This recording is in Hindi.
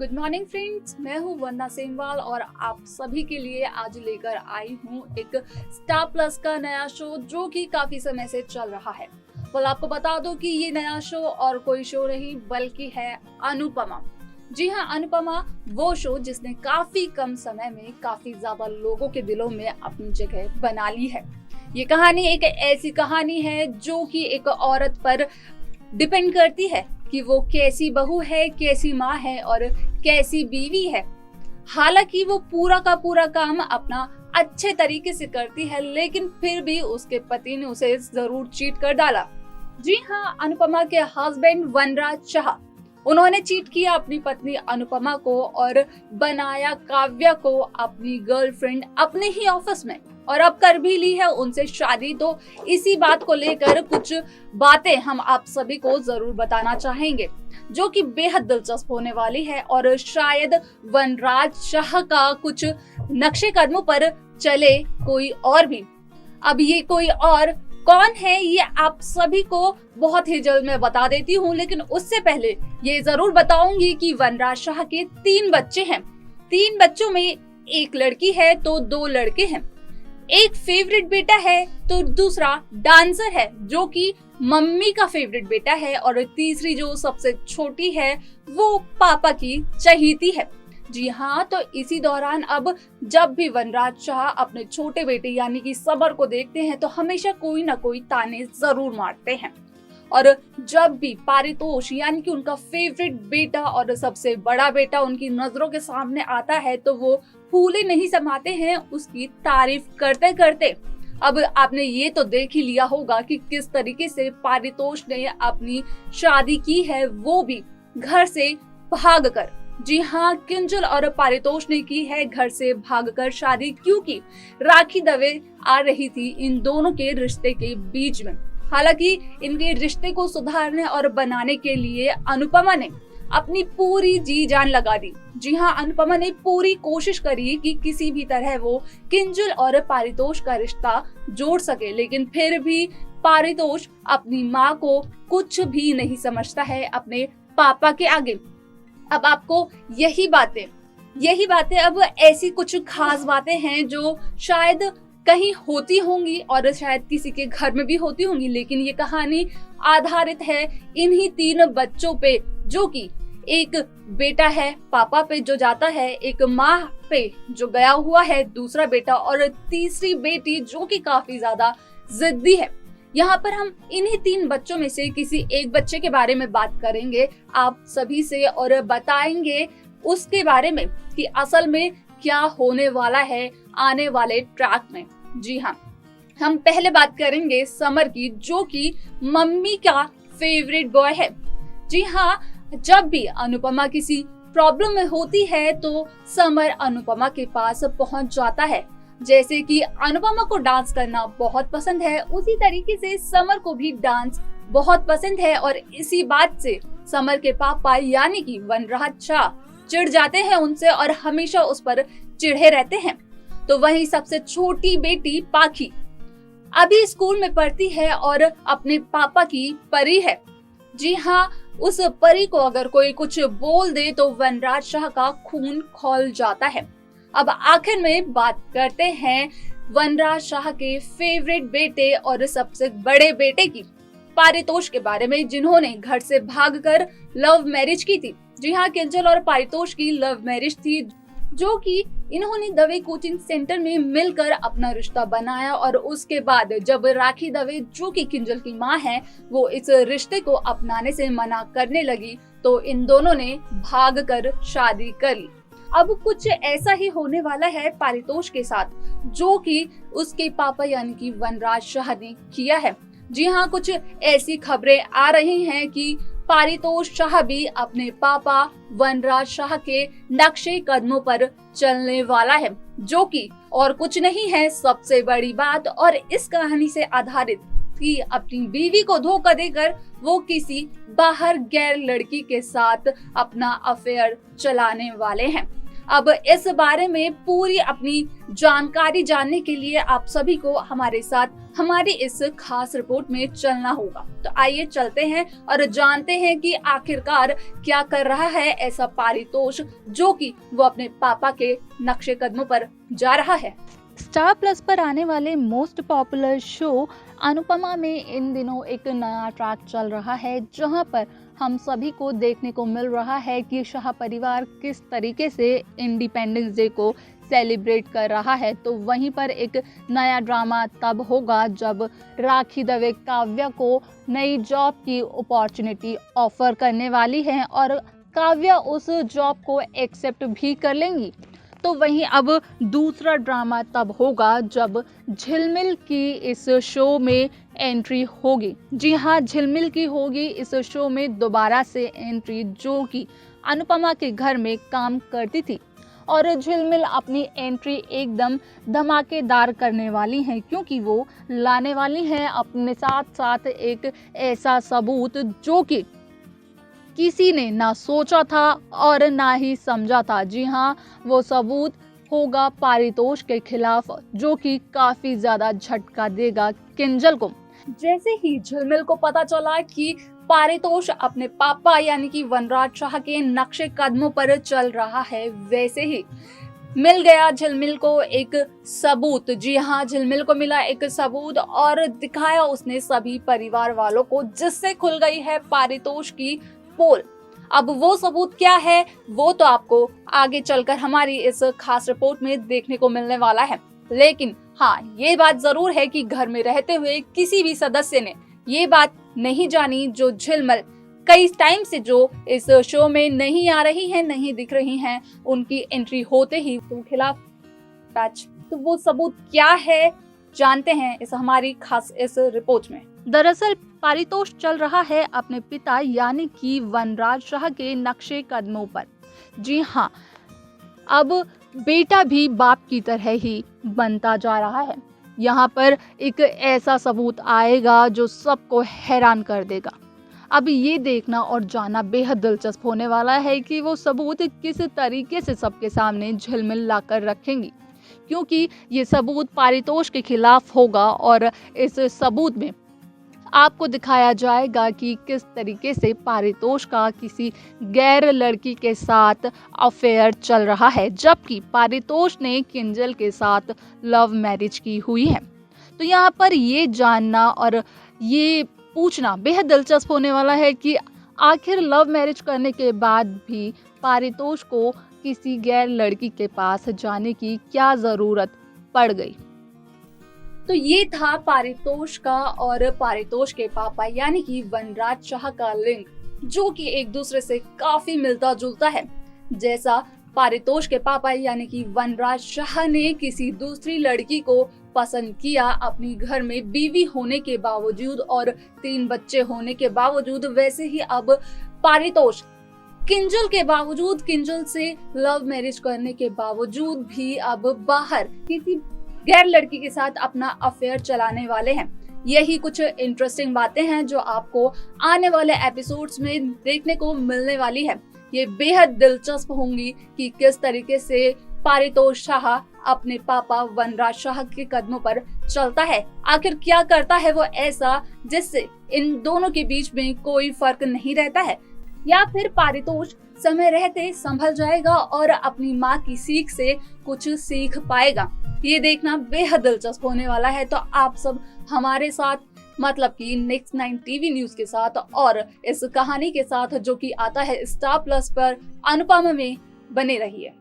गुड मॉर्निंग फ्रेंड्स, मैं हूं वंदना सेमवाल और आप सभी के लिए आज लेकर आई हूं एक स्टार प्लस का नया शो जो कि काफी समय से चल रहा है। आपको बता दूं कि ये नया शो और कोई शो नहीं बल्कि है अनुपमा। जी हाँ, अनुपमा वो शो जिसने काफी कम समय में काफी ज्यादा लोगों के दिलों में अपनी जगह बना ली है। ये कहानी एक ऐसी कहानी है जो कि एक औरत पर डिपेंड करती है कि वो कैसी बहू है, कैसी माँ है और कैसी बीवी है। हालांकि वो पूरा का पूरा काम अपना अच्छे तरीके से करती है, लेकिन फिर भी उसके पति ने उसे जरूर चीट कर डाला। जी हाँ, अनुपमा के हस्बैंड वनराज शाह, उन्होंने चीट किया अपनी पत्नी अनुपमा को और बनाया काव्या को अपनी गर्लफ्रेंड अपने ही ऑफिस में, और अब कर भी ली है उनसे शादी। तो इसी बात को लेकर कुछ बातें हम आप सभी को जरूर बताना चाहेंगे जो कि बेहद दिलचस्प होने वाली है, और शायद वनराज शाह का कुछ नक्शे कदमों पर चले कोई और भी। अब ये कोई और कौन है ये आप सभी को बहुत ही जल्द मैं बता देती हूँ, लेकिन उससे पहले ये जरूर बताऊंगी कि वनराज शाह के 3 बच्चे हैं। 3 बच्चों में एक लड़की है तो 2 लड़के हैं। एक फेवरेट बेटा है तो दूसरा डांसर है जो कि मम्मी का फेवरेट बेटा है, और तीसरी जो सबसे छोटी है वो पापा की चहेती है। जी हाँ, तो इसी दौरान अब जब भी वनराज शाह अपने छोटे बेटे यानी कि समर को देखते हैं तो हमेशा कोई ना कोई ताने जरूर मारते हैं, और जब भी पारितोष यानी कि उनका फेवरेट बेटा और सबसे बड़ा बेटा उनकी नजरों के सामने आता है तो वो फूले नहीं समाते हैं उसकी तारीफ करते करते। अब आपने ये तो देख ही लिया होगा कि किस तरीके से पारितोष ने अपनी शादी की है, वो भी घर से भागकर। जी हाँ, किंजल और पारितोष ने की है घर से भागकर शादी, क्योंकि राखी दवे आ रही थी इन दोनों के रिश्ते के बीच में। हालांकि इनके रिश्ते को सुधारने और बनाने के लिए अनुपमा ने अपनी पूरी जी जान लगा दी। जी हाँ, अनुपमा ने पूरी कोशिश करी कि किसी भी तरह वो किंजल और पारितोष का रिश्ता जोड़ सके, लेकिन फिर भी पारितोष अपनी माँ को कुछ भी नहीं समझता है अपने पापा के आगे। अब आपको यही बातें अब ऐसी कुछ खास बातें हैं जो शायद कहीं होती होंगी और शायद किसी के घर में भी होती होंगी, लेकिन ये कहानी आधारित है इन्हीं 3 बच्चों पे, जो कि एक बेटा है पापा पे जो जाता है, एक माँ पे जो गया हुआ है दूसरा बेटा, और तीसरी बेटी जो कि काफी ज्यादा जिद्दी है। यहाँ पर हम इन्हीं 3 बच्चों में से किसी एक बच्चे के बारे में बात करेंगे आप सभी से, और बताएंगे उसके बारे में कि असल में क्या होने वाला है आने वाले ट्रैक में। जी हाँ, हम पहले बात करेंगे समर की, जो कि मम्मी का फेवरेट बॉय है। जी हाँ, जब भी अनुपमा किसी प्रॉब्लम में होती है तो समर अनुपमा के पास पहुंच जाता है। जैसे कि अनुपमा को डांस करना बहुत पसंद है, उसी तरीके से समर को भी डांस बहुत पसंद है, और इसी बात से समर के पापा यानी कि वनराज शाह चिढ़ जाते हैं उनसे और हमेशा उस पर चिढ़े रहते हैं। तो वहीं सबसे छोटी बेटी पाखी अभी स्कूल में पढ़ती है और अपने पापा की परी है। जी हाँ, उस परी को अगर कोई कुछ बोल दे तो वनराज शाह का खून खौल जाता है। अब आखिर में बात करते हैं वनराज शाह के फेवरेट बेटे और सबसे बड़े बेटे की, पारितोष के बारे में, जिन्होंने घर से भागकर लव मैरिज की थी। जी हाँ, किंजल और पारितोष की लव मैरिज थी, जो कि इन्होंने दवे कोचिंग सेंटर में मिलकर अपना रिश्ता बनाया, और उसके बाद जब राखी दवे जो कि किंजल की माँ है वो इस रिश्ते को अपनाने से मना करने लगी तो इन दोनों ने भागकर शादी कर ली। अब कुछ ऐसा ही होने वाला है पारितोष के साथ जो कि उसके पापा यानी कि वनराज शाह ने किया है। जी हाँ, कुछ ऐसी खबरें आ रही हैं कि पारितोष शाह भी अपने पापा वनराज शाह के नक्शे कदमों पर चलने वाला है, जो कि और कुछ नहीं है सबसे बड़ी बात, और इस कहानी से आधारित कि अपनी बीवी को धोखा देकर वो किसी बाहर गैर लड़की के साथ अपना अफेयर चलाने वाले हैं। अब इस बारे में पूरी अपनी जानकारी जानने के लिए आप सभी को हमारे साथ हमारी इस खास रिपोर्ट में चलना होगा। तो आइए चलते हैं और जानते हैं कि आखिरकार क्या कर रहा है ऐसा पारितोष जो कि वो अपने पापा के नक्शे कदमों पर जा रहा है। स्टार प्लस पर आने वाले मोस्ट पॉपुलर शो अनुपमा में इन दिनों एक नया ट्रैक चल रहा है, जहां पर हम सभी को देखने को मिल रहा है कि शाह परिवार किस तरीके से इंडिपेंडेंस डे को सेलिब्रेट कर रहा है। तो वहीं पर एक नया ड्रामा तब होगा जब राखी दवे काव्या को नई जॉब की अपॉर्चुनिटी ऑफर करने वाली है और काव्या उस जॉब को एक्सेप्ट भी कर लेंगी। तो वहीं अब दूसरा ड्रामा तब होगा जब झिलमिल की इस शो में एंट्री होगी। जी हाँ, झिलमिल की होगी इस शो में दोबारा से एंट्री, जो कि अनुपमा के घर में काम करती थी। और झिलमिल अपनी एंट्री एकदम धमाकेदार करने वाली हैं, क्योंकि वो लाने वाली हैं अपने साथ साथ एक ऐसा सबूत जो कि किसी ने ना सोचा था और ना ही समझा था। जी हाँ, वो सबूत होगा पारितोष के खिलाफ, जो कि काफी ज्यादा झटका देगा किंजल को। जैसे ही झिलमिल को पता चला कि पारितोष अपने पापा यानी कि वनराज शाह के नक्शे कदमों पर चल रहा है, वैसे ही मिल गया झिलमिल को एक सबूत। जी हाँ, झिलमिल को मिला एक सबूत और दिखाया उसने सभी परिवार वालों को, जिससे खुल गई है पारितोष की पोल। अब वो सबूत क्या है वो तो आपको आगे चलकर हमारी इस खास रिपोर्ट में देखने को मिलने वाला है। लेकिन हाँ, ये बात जरूर है कि घर में रहते हुए किसी भी सदस्य ने ये बात नहीं जानी जो झिलमिल कई टाइम से जो इस शो में नहीं आ रही हैं, नहीं दिख रही हैं, उनकी एंट्री होते ही उनके खिलाफ टच। तो वो सबूत क्या है जानते हैं इस हमारी खास इस रिपोर्ट में। दरअसल पारितोष चल रहा है अपने पिता यानी कि वनराज शाह के नक्शे कदमों पर। जी हाँ, अब बेटा भी बाप की तरह ही बनता जा रहा है। यहाँ पर एक ऐसा सबूत आएगा जो सबको हैरान कर देगा। अब ये देखना और जानना बेहद दिलचस्प होने वाला है कि वो सबूत किस तरीके से सबके सामने झिलमिल लाकर रखेंगी, क्योंकि ये सबूत पारितोष के खिलाफ होगा और इस सबूत में आपको दिखाया जाएगा कि किस तरीके से पारितोष का किसी गैर लड़की के साथ अफेयर चल रहा है, जबकि पारितोष ने किंजल के साथ लव मैरिज की हुई है। तो यहाँ पर ये जानना और ये पूछना बेहद दिलचस्प होने वाला है कि आखिर लव मैरिज करने के बाद भी पारितोष को किसी गैर लड़की के पास जाने की क्या जरूरत पड़ गई। तो ये था पारितोष का और पारितोष के पापा यानी कि वनराज शाह का लिंक, जो कि एक दूसरे से काफी मिलता जुलता है। जैसा पारितोष के पापा यानी कि वनराज शाह ने किसी दूसरी लड़की को पसंद किया अपनी घर में बीवी होने के बावजूद और 3 बच्चे होने के बावजूद, वैसे ही अब पारितोष किंजल के बावजूद, किंजल से लव मैरिज करने के बावजूद भी अब बाहर किसी गैर लड़की के साथ अपना अफेयर चलाने वाले हैं। यही कुछ इंटरेस्टिंग बातें हैं जो आपको आने वाले एपिसोड्स में देखने को मिलने वाली है। ये बेहद दिलचस्प होंगी कि किस तरीके से पारितोष शाह अपने पापा वनराज शाह के कदमों पर चलता है। आखिर क्या करता है वो ऐसा जिससे इन दोनों के बीच में कोई फर्क नहीं रहता है, या फिर पारितोष समय रहते संभल जाएगा और अपनी माँ की सीख से कुछ सीख पाएगा। ये देखना बेहद दिलचस्प होने वाला है। तो आप सब हमारे साथ मतलब कि नेक्स्ट 9 टीवी न्यूज के साथ और इस कहानी के साथ जो कि आता है स्टार प्लस पर अनुपमा में, बने रहिए।